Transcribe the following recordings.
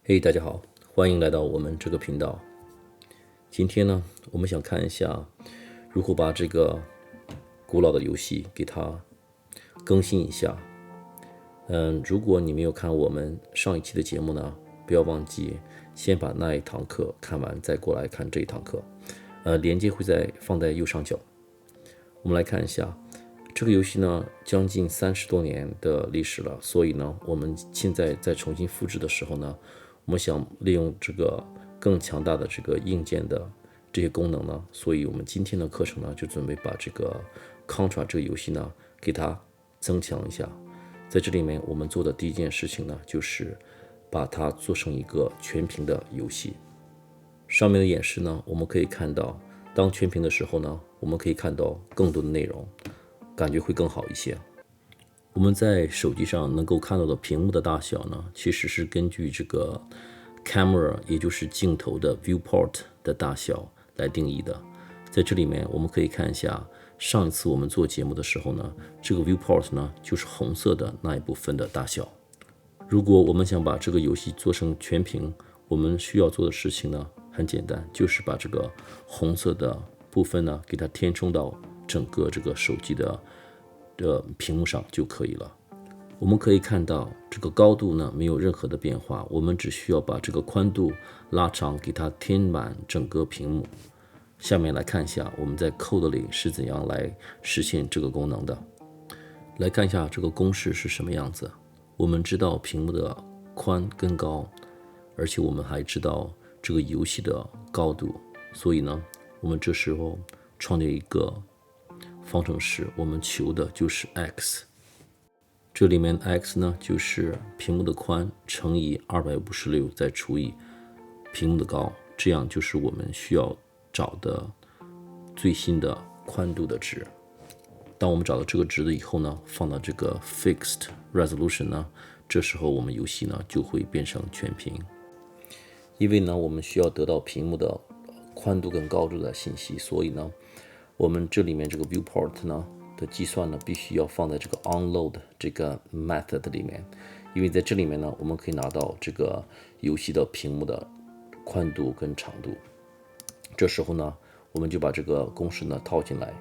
嘿，大家好，欢迎来到我们这个频道。今天呢，我们想看一下如何把这个古老的游戏给它更新一下。如果你没有看我们上一期的节目呢，不要忘记先把那一堂课看完，再过来看这一堂课。连接会放在右上角。我们来看一下这个游戏呢，将近30多年的历史了，所以呢，我们现在在重新复制的时候呢，我们想利用这个更强大的这个硬件的这些功能呢，所以我们今天的课程呢，就准备把这个 Contra 这个游戏呢，给它增强一下。在这里面，我们做的第一件事情呢，就是把它做成一个全屏的游戏。上面的演示呢，我们可以看到，当全屏的时候呢，我们可以看到更多的内容，感觉会更好一些。我们在手机上能够看到的屏幕的大小呢，其实是根据这个 camera， 也就是镜头的 viewport 的大小来定义的。在这里面，我们可以看一下上一次我们做节目的时候呢，这个 viewport 呢就是红色的那一部分的大小。如果我们想把这个游戏做成全屏，我们需要做的事情呢很简单，就是把这个红色的部分呢给它填充到整个这个手机的屏幕上就可以了。我们可以看到这个高度呢没有任何的变化，我们只需要把这个宽度拉长，给它填满整个屏幕。下面来看一下我们在 code 里是怎样来实现这个功能的。来看一下这个公式是什么样子。我们知道屏幕的宽跟高，而且我们还知道这个游戏的高度，所以呢，我们这时候创建一个方程式，我们求的就是 x。这里面 x 呢，就是屏幕的宽乘以256，再除以屏幕的高，这样就是我们需要找的最新的宽度的值。当我们找到这个值了以后呢，放到这个 fixed resolution 呢，这时候我们游戏呢就会变成全屏。因为呢，我们需要得到屏幕的宽度跟高度的信息，所以呢，我们这里面这个 viewport 呢的计算呢，必须要放在这个 onload 这个 method 里面，因为在这里面呢，我们可以拿到这个游戏的屏幕的宽度跟长度。这时候呢，我们就把这个公式呢套进来，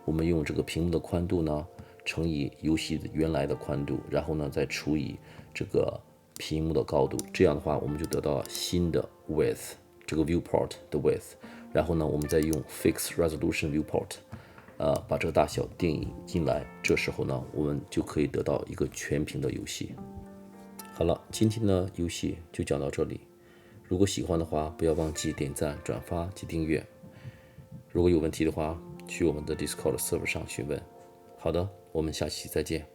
我们用这个屏幕的宽度呢乘以游戏原来的宽度，然后呢再除以这个屏幕的高度，这样的话我们就得到新的 width， 这个 viewport 的 width， 然后呢我们再用 fixed resolution viewport， 把这个大小定义进来，这时候呢我们就可以得到一个全屏的游戏。好了，今天的游戏就讲到这里。如果喜欢的话，不要忘记点赞、转发及订阅。如果有问题的话，去我们的 Discord server 上询问。好的，我们下期再见。